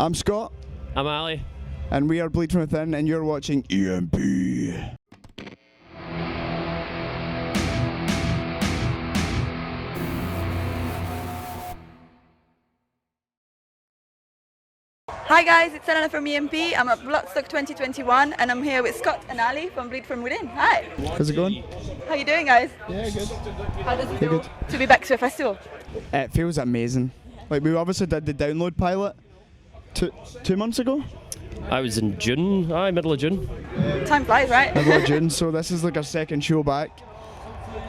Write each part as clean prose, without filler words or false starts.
I'm Scott. I'm Ali. And we are Bleed From Within, and you're watching EMP. Hi guys, it's Elena from EMP. I'm at Bloodstock 2021 and I'm here with Scott and Ali from Bleed From Within. Hi. How's it going? How you doing, guys? Yeah, good. How does it feel to be back to a festival? It feels amazing. Like, we obviously did the download pilot two months ago. I was in June, middle of June. Time flies, right? Middle of June, so this is like our second show back.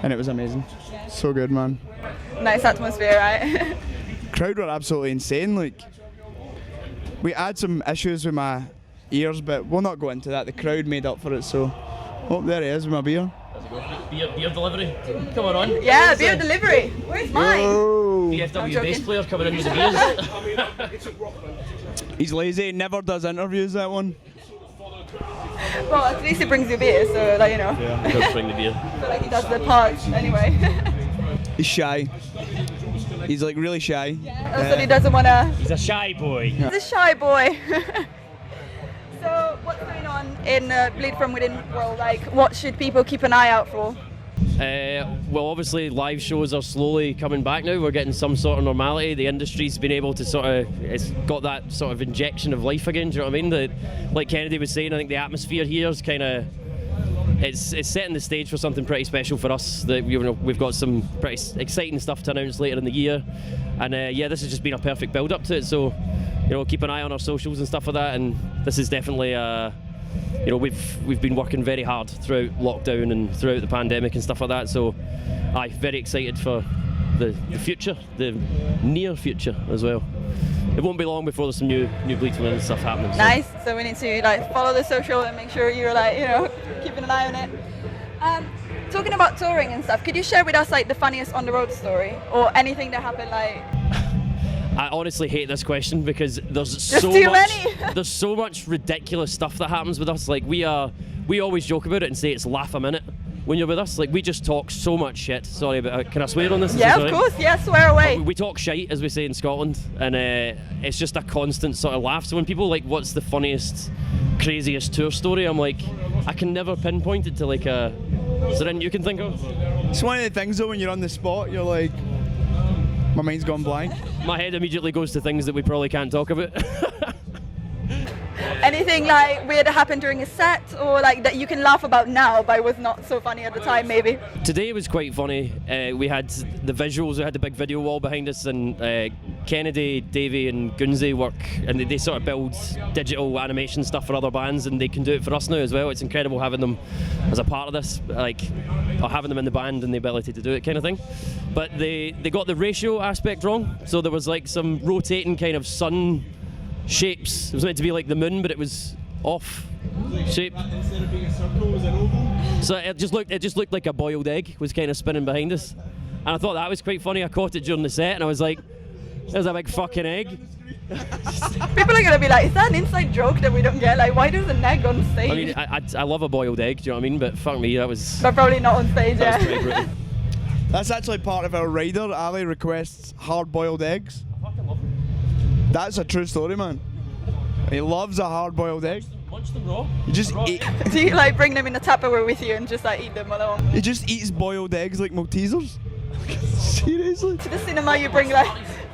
And it was amazing. So good, man. Nice atmosphere, right? Crowd were absolutely insane. Like, we had some issues with my ears, but we'll not go into that. The crowd made up for it, so... Oh, there he is with my beer. Beer delivery. Come on. Yeah, beer delivery. Where's mine? Whoa. BFW bass player coming in with the beers. He's lazy, he never does interviews, that one. Well, at least he brings you beer, so that, you know. Yeah, he does bring the beer. I feel like he does the part anyway. He's shy. He's like really shy. Also, he doesn't want to... He's a shy boy. He's a shy boy. So, what's going on in Bleed From Within world? Like, what should people keep an eye out for? Well, obviously live shows are slowly coming back now. We're getting some sort of normality. The industry's been able to it's got that sort of injection of life again, do you know what I mean? That, like Kennedy was saying, I think the atmosphere here is kind of, it's setting the stage for something pretty special for us. That we've got some pretty exciting stuff to announce later in the year. And yeah, this has just been a perfect build up to it. So, keep an eye on our socials and stuff like that. And this is definitely we've been working very hard throughout lockdown and throughout the pandemic and stuff like that. So, very excited for the future, the near future as well. It won't be long before there's some new Bleed From Within stuff happening. So. Nice. So we need to follow the social and make sure you're keeping an eye on it. Talking about touring and stuff, could you share with us the funniest on the road story or anything that happened I honestly hate this question because there's there's so much ridiculous stuff that happens with us. Like we always joke about it and say it's laugh a minute when you're with us. Like we just talk so much shit. Sorry, but can I swear on this? Yeah, of course. Yeah, swear away. We talk shite, as we say in Scotland, and it's just a constant sort of laugh. So when people what's the funniest, craziest tour story? I'm like, I can never pinpoint it to is there anything you can think of? It's one of the things though when you're on the spot, you're like, my mind's gone blank. My head immediately goes to things that we probably can't talk about. Anything weird that happened during a set or that you can laugh about now but was not so funny at the time maybe? Today was quite funny. We had the visuals, we had the big video wall behind us, and Kennedy, Davey and Gunzi work, and they sort of build digital animation stuff for other bands, and they can do it for us now as well. It's incredible having them as a part of this, or having them in the band and the ability to do it kind of thing. But they got the ratio aspect wrong, so there was some rotating kind of sun shapes. It was meant to be like the moon, but it was off shape. Instead of being a circle, it was an oval. So it just looked like a boiled egg was kind of spinning behind us, and I thought that was quite funny. I caught it during the set, and I was like, "There's a big fucking egg." People are gonna be like, "Is that an inside joke that we don't get? Why does an egg on stage?" I mean, I love a boiled egg. Do you know what I mean? But fuck me, that was. But probably not on stage. That was pretty brutal. That's actually part of our rider. Ali requests hard-boiled eggs. I fucking love them. That's a true story, man. He loves a hard-boiled egg. Munch them raw. You just eat. Do you bring them in a Tupperware with you and just eat them alone? He just eats boiled eggs like Maltesers. Seriously. To the cinema you bring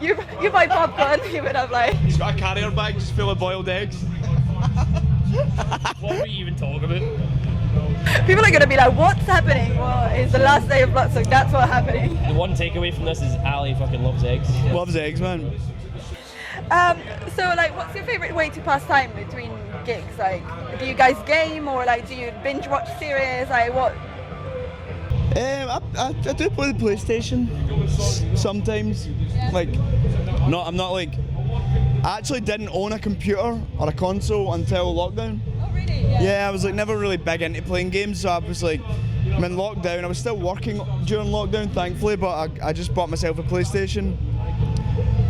you buy popcorn, you would have He's got a carrier bag just full of boiled eggs. What are we even talking about? People are gonna be like, what's happening? Well, it's the last day of Bloodstock, that's what's happening. The one takeaway from this is Ali fucking loves eggs. Loves eggs, man. So what's your favourite way to pass time between gigs? Do you guys game or do you binge watch series? What? I do play the PlayStation sometimes. Yeah. I actually didn't own a computer or a console until lockdown. Oh really? Yeah. Yeah, I was never really big into playing games, so I was I'm in lockdown. I was still working during lockdown, thankfully, but I just bought myself a PlayStation.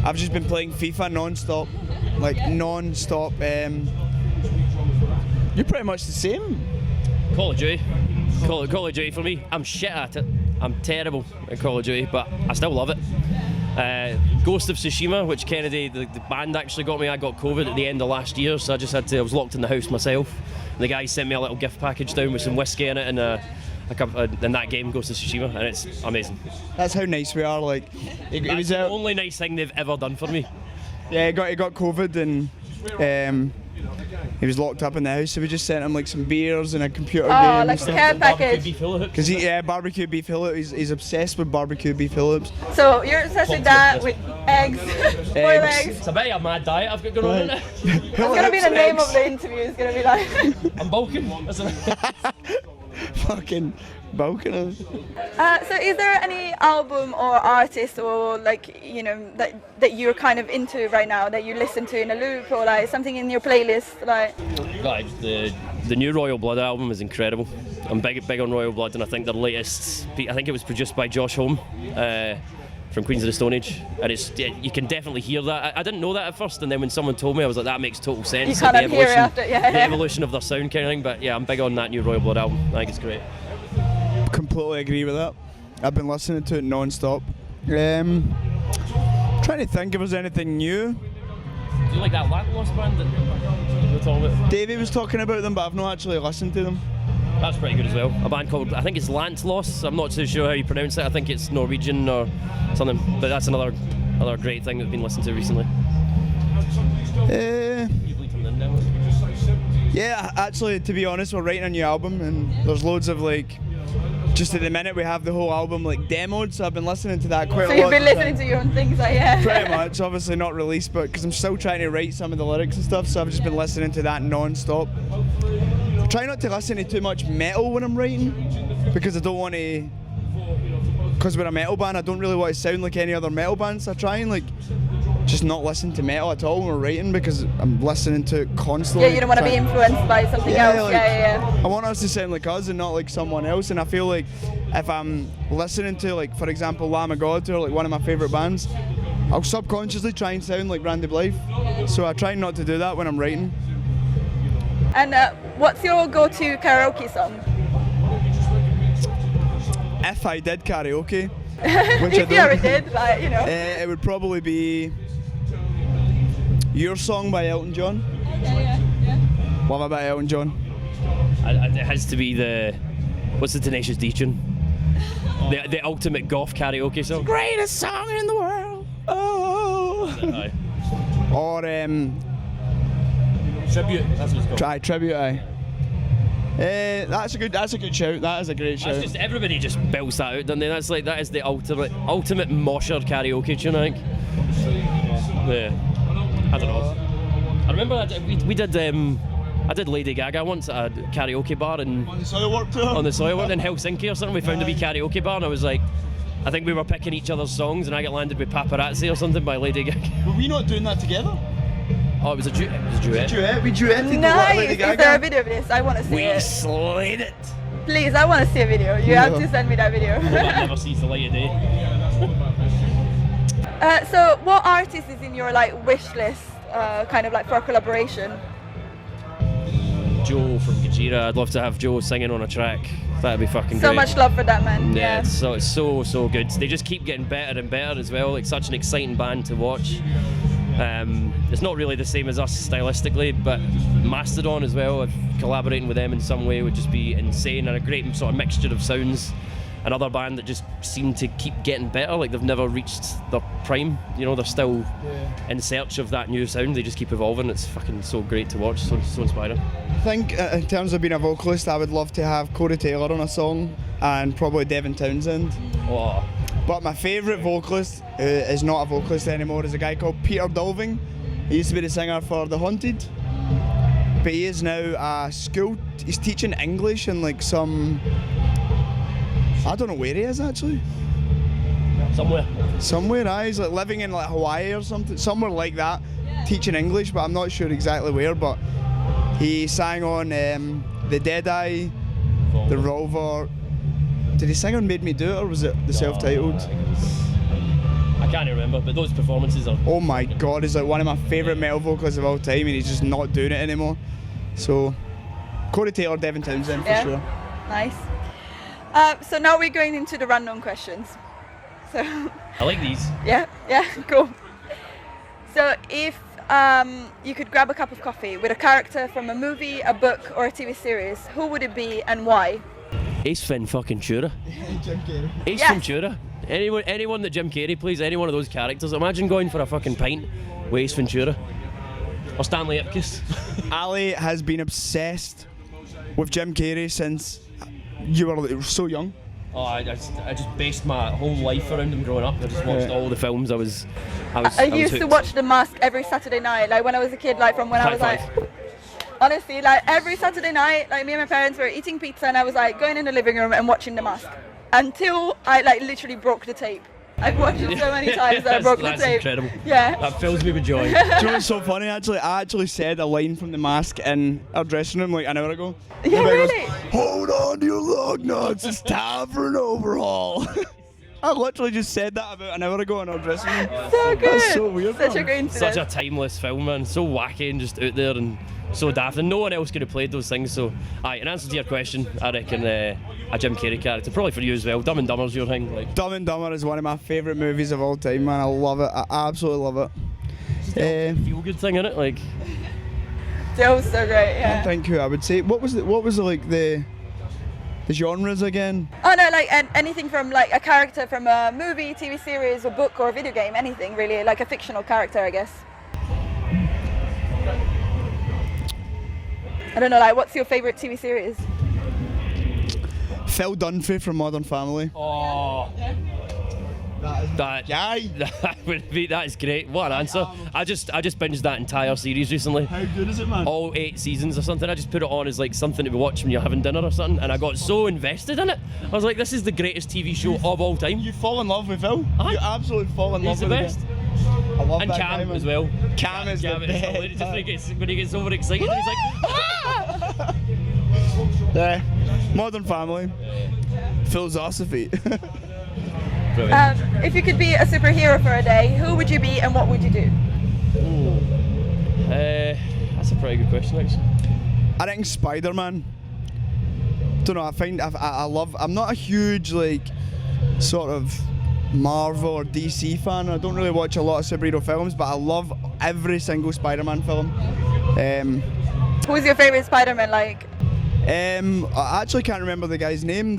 I've just been playing FIFA non-stop, non-stop. You're pretty much the same. Call of Duty. Call of Duty for me. I'm shit at it. I'm terrible at Call of Duty, but I still love it. Ghost of Tsushima, which Kennedy, the band actually got me. I got COVID at the end of last year, so I was locked in the house myself. And the guy sent me a little gift package down with some whiskey in it and and that game, Ghost of Tsushima, and it's amazing. That's how nice we are. Like, it was the only nice thing they've ever done for me. Yeah, he got COVID and he was locked up in the house, so we just sent him like some beers and a computer game. Oh, like care package. Because barbecue beef Phillips. He's obsessed with barbecue beef Phillips. So you're obsessed with that, with eggs, boiled eggs. It's a bit of a mad diet I've got going on. It's gonna be the name of the interview. It's gonna be like. I'm bulking. Fucking bulking. So is there any album or artist or like, you know, that you're kind of into right now, that you listen to in a loop, or like something in your playlist? Like the new Royal Blood album is incredible. I'm big on Royal Blood, and I think their latest, I think it was produced by Josh Homme from Queens of the Stone Age, and you can definitely hear that. I didn't know that at first, and then when someone told me, I was like, that makes total sense. You kind of hear it after, yeah. The evolution of their sound kind of thing. But yeah, I'm big on that new Royal Blood album. I think it's great. Completely agree with that. I've been listening to it non-stop. Trying to think if there's anything new. Do you like that Lost band that you were talking about? Davey was talking about them, but I've not actually listened to them. That's pretty good as well. A band called, I think it's Lancelost. I'm not too sure how you pronounce it. I think it's Norwegian or something. But that's another great thing that I've been listening to recently. Yeah, actually, to be honest, we're writing a new album, and there's loads of like. Just at the minute, we have the whole album like demoed, so I've been listening to that quite a lot. So you've been listening to your own things, like, yeah. Pretty much, obviously not released, but because I'm still trying to write some of the lyrics and stuff, so I've just been listening to that non-stop. Try not to listen to too much metal when I'm writing, because I don't want to. Because we're a metal band, I don't really want to sound like any other metal bands. So I try and like just not listen to metal at all when we're writing, because I'm listening to it constantly. Yeah, you don't want to be influenced by something else. Like, yeah. I want us to sound like us and not like someone else. And I feel like if I'm listening to, like, for example, Lamb of God, or like one of my favourite bands, I'll subconsciously try and sound like Randy Blythe. So I try not to do that when I'm writing. And what's your go-to karaoke song? If I did karaoke, which if you ever did, like, you know. It would probably be Your Song by Elton John. Yeah. Love a bit of Elton John. It has to be what's the Tenacious D tune? The ultimate goth karaoke song. Greatest song in the world. Oh. Or Tribute. That's what it's called. Try Tribute. Aye. That's a good shout. That is a great shout. That's everybody just belts that out, don't they? That is the ultimate mosher karaoke tune, I think. Yeah. I don't know. I remember we did. I did Lady Gaga once at a karaoke bar on the Soilwork in Helsinki or something. We found a wee karaoke bar, and I was like, I think we were picking each other's songs, and I got landed with Paparazzi or something by Lady Gaga. Were we not doing that together? Oh, it was a duet. We duetted. Nice. Lady Gaga. Is there a video of this? I want to see it. We slayed it. Please, I want to see a video. You have to send me that video. That never sees the light of day. So, what artist is in your like wish list, kind of like for a collaboration? Joe from Gajira. I'd love to have Joe singing on a track. That'd be fucking great. So much love for that man. Yeah, it's so good. They just keep getting better and better as well. Like, such an exciting band to watch. It's not really the same as us stylistically, but Mastodon as well, if collaborating with them in some way would just be insane, and a great sort of mixture of sounds. Another band that just seem to keep getting better, like they've never reached their prime, you know, they're still in search of that new sound, they just keep evolving. It's fucking so great to watch, so inspiring. I think in terms of being a vocalist, I would love to have Corey Taylor on a song, and probably Devin Townsend. Oh. But my favourite vocalist, who is not a vocalist anymore, is a guy called Peter Dolving. He used to be the singer for The Haunted, but he is now he's teaching English in like some, I don't know where he is actually. Somewhere, he's like living in like Hawaii or something, somewhere like that, teaching English, but I'm not sure exactly where. But he sang on The Deadeye, The Revolver. Did he sing on Made Me Do It, or was it the self-titled? I can't remember, but those performances are... Oh my god, he's like one of my favourite metal vocalists of all time, and he's just not doing it anymore. So, Corey Taylor, Devin Townsend for sure. Nice. So now we're going into the random questions. So I like these. yeah, cool. So if you could grab a cup of coffee with a character from a movie, a book, or a TV series, who would it be and why? Ace Ventura. Jim Carrey. Ace Yes. Ventura. Anyone that Jim Carrey plays, any one of those characters. Imagine going for a fucking pint with Ace Ventura. Or Stanley Ipkiss. Ali has been obsessed with Jim Carrey since you were so young. Oh, I just based my whole life around him growing up. I just watched all the films. I was I used to hooked. watch The Mask every Saturday night, like when I was a kid, like from when I was High like, five. honestly, like every Saturday night, like me and my parents were eating pizza and I was like going in the living room and watching The Mask until I like literally broke the tape. I've watched it so many times that I broke the That's tape. incredible. Yeah. That fills me with joy. Do you know what's so funny? Actually, I actually said a line from The Mask in our dressing room like an hour ago. Yeah, Everybody goes, really? hold on to your lug nuts, it's time for an overhaul. I literally just said that about an hour ago in our dressing room. So good. That's so weird, Such man. a coincidence. Such a timeless film, man. So wacky and just out there and so daft. And no one else could have played those things. So, in answer to your question, I reckon a Jim Carrey character. Probably for you as well. Dumb and Dumber's your thing. Like. Dumb and Dumber is one of my favourite movies of all time, man. I love it. I absolutely love it. Feel good thing in it, like. Still so great, I yeah. think who I would say. What was the genres again? Oh no, like anything from like a character from a movie, TV series, or book, or a video game, anything really, like a fictional character, I guess. I don't know, like what's your favourite TV series? Phil Dunphy from Modern Family. Oh. That is great. What an answer! I just binged that entire series recently. How good is it, man? All 8 seasons or something. I just put it on as like something to watch when you're having dinner or something, and I got so invested in it. I was like, this is the greatest TV show of all time. You fall in love with Phil. Aye. You absolutely fall in He's love the with best. him. I love And that Cam guy, man. as well. Cam is the is hilarious. best. Just when he gets overexcited, he's like, ah! Yeah. Modern Family. Philosophy. If you could be a superhero for a day, who would you be and what would you do? That's a pretty good question, actually. I think Spider-Man. Don't know. I love. I'm not a huge like sort of Marvel or DC fan. I don't really watch a lot of superhero films, but I love every single Spider-Man film. Who's your favourite Spider-Man? Like, I actually can't remember the guy's name.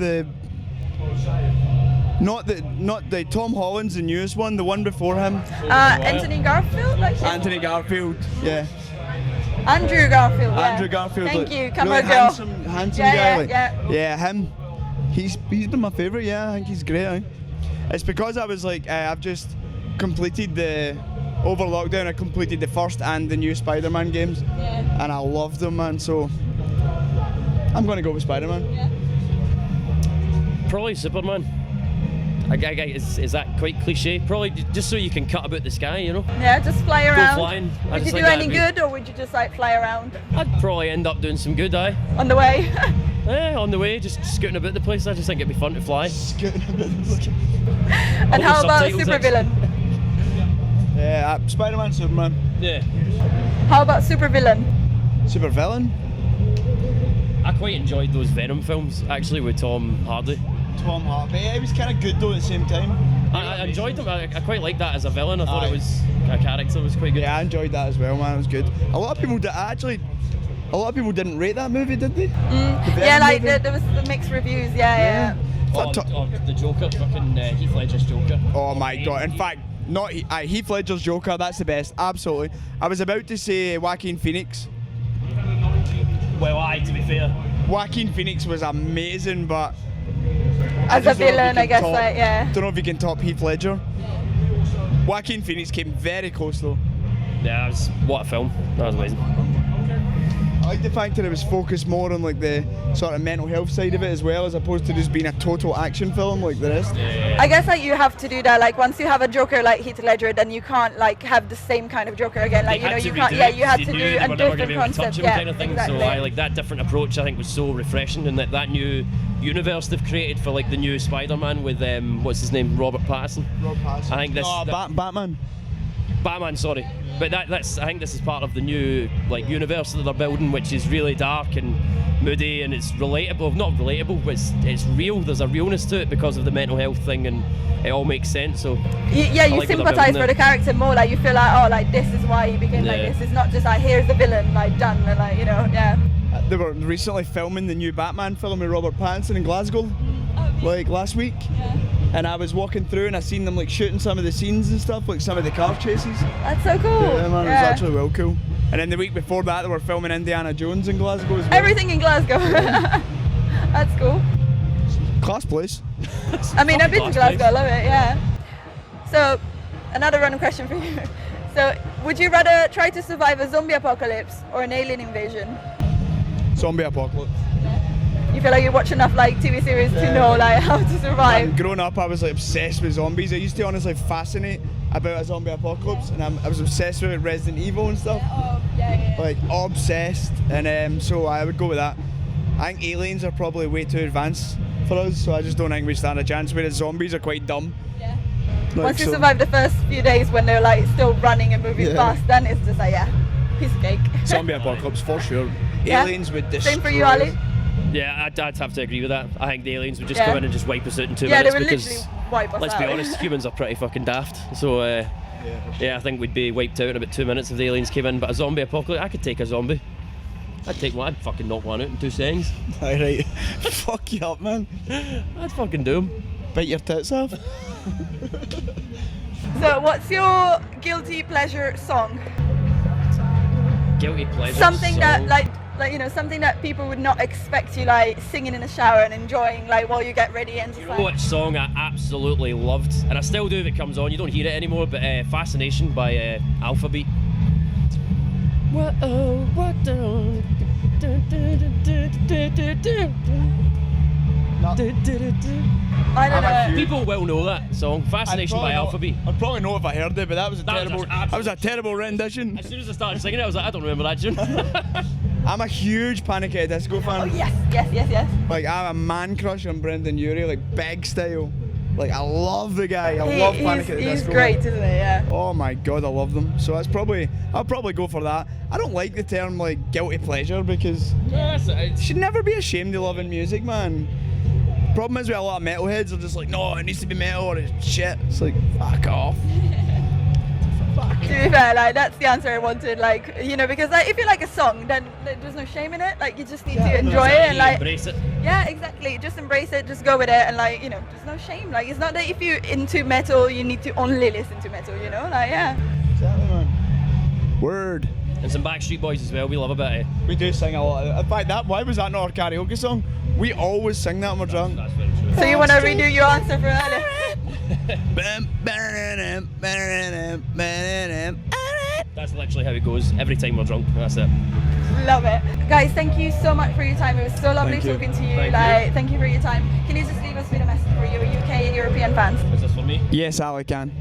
Not the Tom Holland's the newest one. The one before him. Anthony Garfield? Like, Anthony Garfield. Yeah. Andrew Garfield. Yeah. Andrew Garfield. Thank like, you, camera really girl. handsome Yeah, guy. yeah, like, yeah. yeah, him. He's been my favourite. Yeah, I think he's great. It's because I was like, I've just completed over lockdown. I completed the first and the new Spider-Man games, Yeah. and I loved them, man. So I'm gonna go with Spider-Man. Yeah. Probably Superman. Is that quite cliche? Probably just so you can cut about the sky, you know? Yeah, just fly around. flying. I Would you just do think any that'd good or would you just like fly around I'd probably end up doing some good, aye. on the way? On the way, just scooting about the place. I just think it'd be fun to fly. And All how the about a subtitles, supervillain? Yeah, Spider-Man, Superman, Yeah. How about supervillain? supervillain. I quite enjoyed those Venom films, actually, with Tom Hardy. Tom Hardy. Yeah, he was kind of good though at the same time. I enjoyed them. I quite liked that as a villain. I thought Aye. it was a character was quite good. Yeah, I enjoyed that as well, man. It was good. A lot of people didn't rate that movie, did they? The Yeah, Venom like movie? there was the mixed reviews. Yeah. Oh, the Joker, fucking Heath Ledger's Joker. Oh my god! In fact, not Heath Ledger's Joker. That's the best. Absolutely. I was about to say Joaquin Phoenix. Well, to be fair. Joaquin Phoenix was amazing, but As a villain, I guess, like, yeah. Don't know if you can top Heath Ledger. Joaquin Phoenix came very close though. Yeah, what a film. That was amazing. I like the fact that it was focused more on like the sort of mental health side of it as well, as opposed to just being a total action film like the rest. I guess like you have to do that. Like once you have a Joker like Heath Ledger, then you can't like have the same kind of Joker again. Like you can't. Yeah, you had to do a different concept. Yeah, kind of thing. exactly. So I like that different approach. I think was so refreshing, and that new universe they've created for like the new Spider-Man with what's his name, Robert Pattinson. Rob Pattinson. I think this Batman. Batman. Sorry. But that's I think this is part of the new like universe that they're building, which is really dark and moody, and it's relatable. Not relatable, but it's real. There's a realness to it because of the mental health thing, and it all makes sense. So you like sympathise for the character more. Like you feel like, oh, like this is why he became like this. It's not just like here's the villain, like done, and like yeah. They were recently filming the new Batman film with Robert Pattinson in Glasgow, like last week. Yeah. And I was walking through and I seen them like shooting some of the scenes and stuff, like some of the car chases. That's so cool. Yeah, man, it was actually well cool. And then the week before that, they were filming Indiana Jones in Glasgow as well. Everything in Glasgow. That's cool. Class place. I mean, I've been to Glasgow, I love it, yeah. So, another random question for you. So, would you rather try to survive a zombie apocalypse or an alien invasion? Zombie apocalypse. You feel like you watch enough like TV series to know like how to survive? And growing up, I was like obsessed with zombies. I used to honestly fascinate about a zombie apocalypse, and I was obsessed with Resident Evil and stuff. Like obsessed, and so I would go with that. I think aliens are probably way too advanced for us, so I just don't think we stand a chance. Whereas zombies are quite dumb. Yeah. Like, Once you survive the first few days when they're like still running and moving fast, then it's just like piece of cake. Zombie apocalypse for sure. Yeah. Aliens would destroy. Same for you, Ali. Yeah, I'd have to agree with that. I think the aliens would just come in and just wipe us out in 2 Yeah, minutes they would because, literally wipe us let's out. be honest, humans are pretty fucking daft. So, I think we'd be wiped out in about 2 minutes if the aliens came in. But a zombie apocalypse, I could take a zombie. I'd take one. I'd fucking knock one out in 2 seconds. Alright. Fuck you up, man. I'd fucking do 'em. Bite your tits off. So, what's your guilty pleasure song? Guilty pleasure. Something song. that like something that people would not expect you like singing in the shower and enjoying like while you get ready and just You know which song I absolutely loved, and I still do if it comes on. You don't hear it anymore, but "Fascination" by Alphabet. I don't know. People will know that song, "Fascination" by Alphabet. I'd probably know if I heard it, but that was a That was terrible. absolute That was a shit. terrible rendition. As soon as I started singing it, I was like, I don't remember that tune. I'm a huge Panic at the Disco fan. Oh yes. Like I'm a man crush on Brendan Urie, like big style. Like I love the guy. I love Panic at the He's Disco. great, isn't he? Yeah. Oh my god, I love them. So I'll probably go for that. I don't like the term like guilty pleasure because you should never be ashamed of loving music, man. Problem is with a lot of metalheads, they're just like, no, it needs to be metal or it's shit. It's like, fuck off. To be fair, like that's the answer I wanted. Like because like if you like a song, then there's no shame in it. Like you just need to enjoy it and like embrace it. Yeah, exactly. Just embrace it. Just go with it, and like there's no shame. Like it's not that if you're into metal, you need to only listen to metal. Like Exactly, man. Word. And some Backstreet Boys as well. We love a bit. We do sing a lot. In fact, why was that not our karaoke song? We always sing that when we're drunk. That's very true. So you want to redo your answer for earlier? That's literally how it goes every time we're drunk. That's it. Love it, guys. Thank you so much for your time. It was so lovely Thank you. talking to you. Thank Thank you for your time. Can you just leave us with a message for your UK and European fans? Is this for me? Yes, Ali can.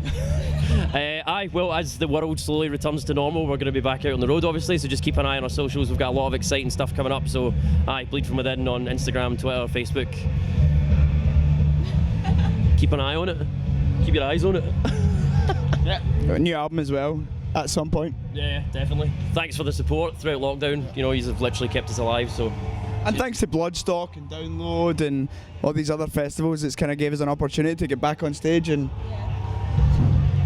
Well, as the world slowly returns to normal, we're going to be back out on the road, obviously, so just keep an eye on our socials. We've got a lot of exciting stuff coming up, so Bleed From Within on Instagram, Twitter, Facebook. Keep an eye on it. Keep your eyes on it. Yeah. Got a new album as well, at some point. Yeah, definitely. Thanks for the support throughout lockdown. You've literally kept us alive, so... And thanks to Bloodstock and Download and all these other festivals, it's kind of gave us an opportunity to get back on stage and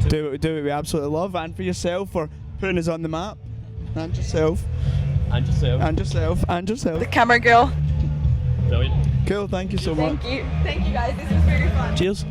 do what we absolutely love, and for yourself for putting us on the map, and yourself, And yourself. and yourself, and yourself. The camera girl. Brilliant. Cool, thank you so much. Thank you guys. This was really fun. Cheers.